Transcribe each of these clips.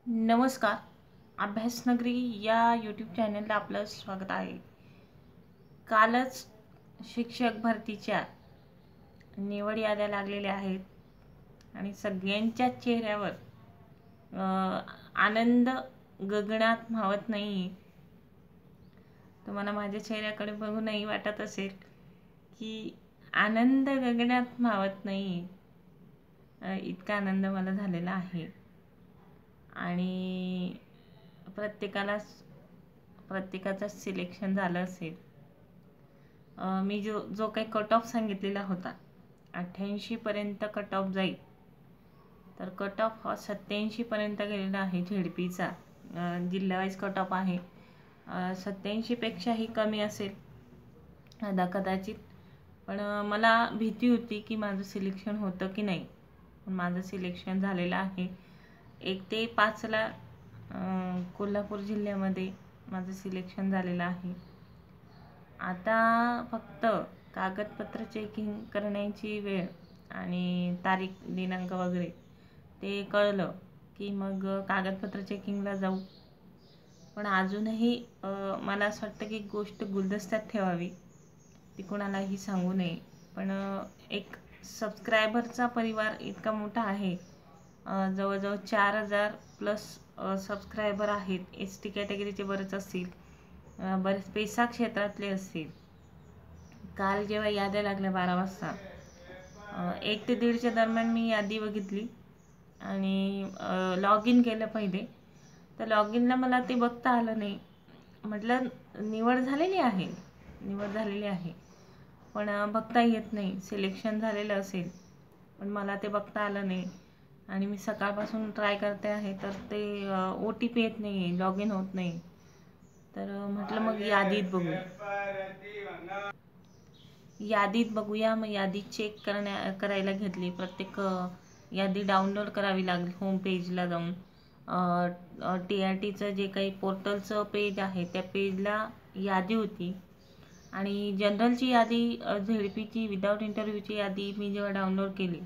नमस्कार. अभ्यासनगरी या यूट्यूब चॅनलला आपलं स्वागत आहे. कालच शिक्षक भरतीच्या निवड याद्या लागलेल्या आहेत आणि सगळ्यांच्या चेहऱ्यावर आनंद गगनात मावत नाही. तुम्हाला माझ्या चेहऱ्याकडे बघूनही वाटत असेल की आनंद गगनात मावत नाही. इतका आनंद मला झालेला आहे आणि प्रत्येकाचं सिलेक्शन झालं असेल. मी जो काही कट ऑफ सांगितलेला होता 88 पर्यंत कट ऑफ जाईल, तर कट ऑफ 87 पर्यंत गेलेला आहे. झेडपीचा जिल्हा वाईज कट ऑफ आहे. 87 पेक्षाही कमी असेल कदाचित, पण मला भीती होती की माझं सिलेक्शन होतं की नाही. पण माझं सिलेक्शन झालेलं आहे. 1 ते 5ला कोल्हापूर जिल्ह्यामध्ये माझं सिलेक्शन झालेलं आहे. आता फक्त कागदपत्र चेकिंग करण्याची वेळ आणि तारीख दिनांक वगैरे ते कळलं की मग कागदपत्र चेकिंगला जाऊ. पण अजूनही मला असं वाटतं की गोष्ट गुलदस्त्यात ठेवावी, ती कोणालाही सांगू नये. पण एक सबस्क्रायबरचा परिवार इतका मोठा आहे, जवळजवळ 4000+ सबस्क्रायबर आहेत. ST कॅटेगरीचे बरेच असतील, बरेच पैसा क्षेत्रातले असतील. काल जेव्हा याद्या लागल्या 12 वाजता 1 ते 1:30च्या दरम्यान मी यादी बघितली आणि लॉग इन केलं पहिले. तर लॉग इनला मला ते बघता आलं नाही. म्हटलं निवड झालेली आहे पण बघता येत नाही. सिलेक्शन झालेलं असेल पण मला ते बघता आलं नाही आणि मी सकाळपासून ट्राय करते आहे, तर ते OTP येत नाही, लॉग इन होत नाही. तर म्हटलं मग यादीत बघूया. मग यादी चेक करायला घेतली. प्रत्येक यादी डाउनलोड करावी लागली होम पेजला जाऊन. TRTचं जे काही पोर्टलचं पेज आहे त्या पेजला यादी होती आणि जनरलची यादी, झेडपीची विदाऊट इंटरव्ह्यूची यादी मी जेव्हा डाउनलोड केली,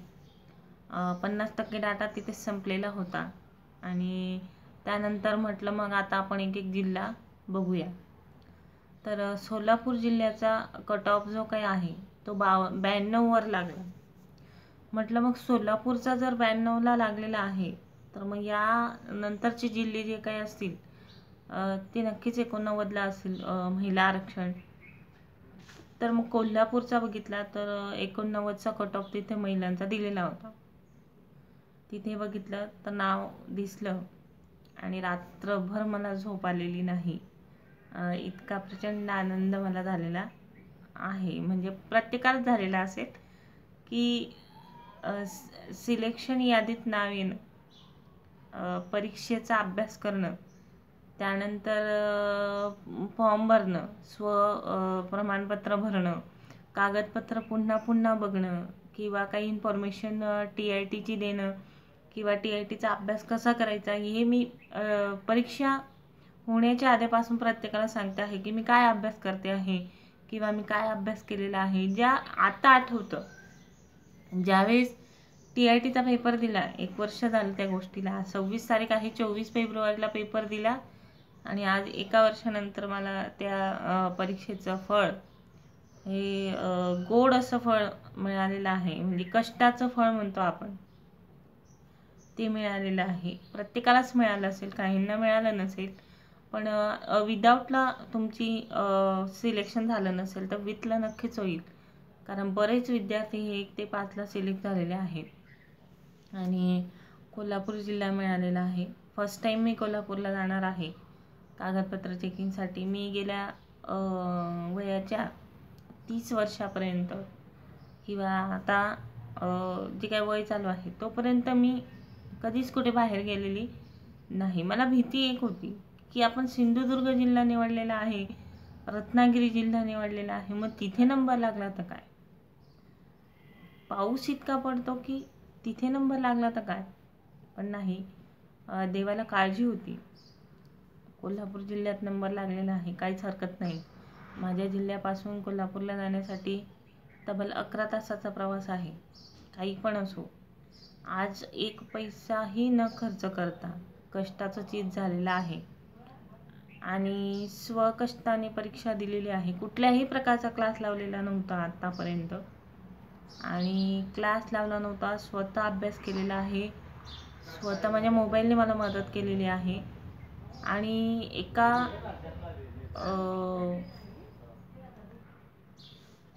50% डाटा तिथे संपलेला होता. आणि त्यानंतर म्हटलं मग आता आपण एक एक जिल्हा बघूया. तर सोलापूर जिल्ह्याचा कट ऑफ जो काही आहे तो 92वर लागला. म्हटलं मग सोलापूरचा जर 92ला लागलेला आहे, तर मग या नंतरचे जिल्हे जे काही असतील ते नक्कीच 89ला असतील. महिला आरक्षण, तर मग कोल्हापूरचा बघितला तर 89चा कट ऑफ तिथे महिलांचा दिलेला होता. तिथे बघितलं तर नाव दिसलं आणि रात्रभर मला झोप आलेली नाही. इतका प्रचंड आनंद मला झालेला आहे. म्हणजे प्रत्येकालाच झालेला असेल की सिलेक्शन यादीत नाव येणं, परीक्षेचा अभ्यास करणं, त्यानंतर फॉर्म भरणं, प्रमाणपत्र भरणं, कागदपत्र पुन्हा पुन्हा बघणं, किंवा काही इन्फॉर्मेशन TITची देणं, किंवा TITचा अभ्यास कसा करायचा, हे मी परीक्षा होण्याच्या आधीपासून प्रत्येकाला सांगते आहे की मी काय अभ्यास करते आहे किंवा मी काय अभ्यास केलेला आहे. ज्या आता आठवतं, ज्यावेळेस TITचा पेपर दिला, 1 वर्ष झालं त्या गोष्टीला. 26 तारीख आहे, 24 फेब्रुवारीला पेपर दिला आणि आज 1 वर्षानंतर मला त्या परीक्षेचं फळ, हे गोड असं फळ मिळालेलं आहे. म्हणजे कष्टाचं फळ म्हणतो आपण, ते मिळालेलं आहे. प्रत्येकालाच मिळालं असेल, काहींना मिळालं नसेल. पण विदाऊटला तुमची सिलेक्शन झालं नसेल तर विथला नक्कीच होईल, कारण बरेच विद्यार्थी हे 1 ते 5ला सिलेक्ट झालेले आहेत. आणि कोल्हापूर जिल्हा मिळालेला आहे. फर्स्ट टाईम मी कोल्हापूरला जाणार आहे कागदपत्र चेकिंगसाठी. मी गेल्या वयाच्या 30 वर्षापर्यंत किंवा आता जे काय वय चालू आहे तोपर्यंत मी कधीच कुठे बाहेर गेलेली नाही. मला भीती एक होती की आपण सिंधुदुर्ग जिल्हा निवडलेला आहे, रत्नागिरी जिल्हा निवडलेला आहे, मग तिथे नंबर लागला तर काय, पाऊस इतका पडतो की तिथे नंबर लागला तर काय. पण नाही, देवाला काळजी होती. कोल्हापूर जिल्ह्यात नंबर लागलेला आहे, काहीच हरकत नाही. माझ्या जिल्ह्यापासून कोल्हापूरला जाण्यासाठी तब्बल 11 तासाचा प्रवास आहे. काही पण असो, आज 1 पैसाही न खर्च करता कष्टाचं चीज झालेलं आहे आणि स्वकष्टाने परीक्षा दिलेली आहे. कुठल्याही प्रकारचा क्लास लावलेला नव्हता आत्तापर्यंत आणि क्लास लावला नव्हता. स्वतः अभ्यास केलेला आहे. स्वतः माझ्या मोबाईलने मला मदत केलेली आहे आणि एका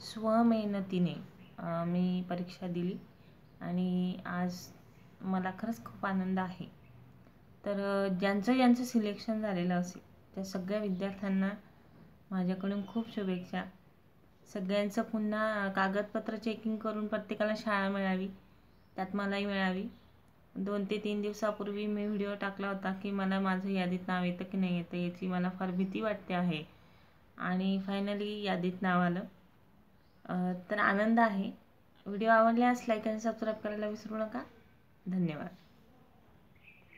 स्वमेहनतीने मी परीक्षा दिली आणि आज मला खरंच खूप आनंद आहे. तर ज्यांचं सिलेक्शन झालेलं असेल त्या सगळ्या विद्यार्थ्यांना माझ्याकडून खूप शुभेच्छा. सगळ्यांचं पुन्हा कागदपत्र चेकिंग करून प्रत्येकाला शाळा मिळावी, त्यात मलाही मिळावी. 2 ते 3 दिवसापूर्वी मी व्हिडिओ टाकला होता की मला माझं यादीत नाव येतं की नाही येतं याची मला फार भीती वाटते आहे आणि फायनली यादीत नाव आलं. तर आनंद आहे. व्हिडिओ आवडल्यास लाईक आणि सबस्क्राईब करायला विसरू नका. धन्यवाद.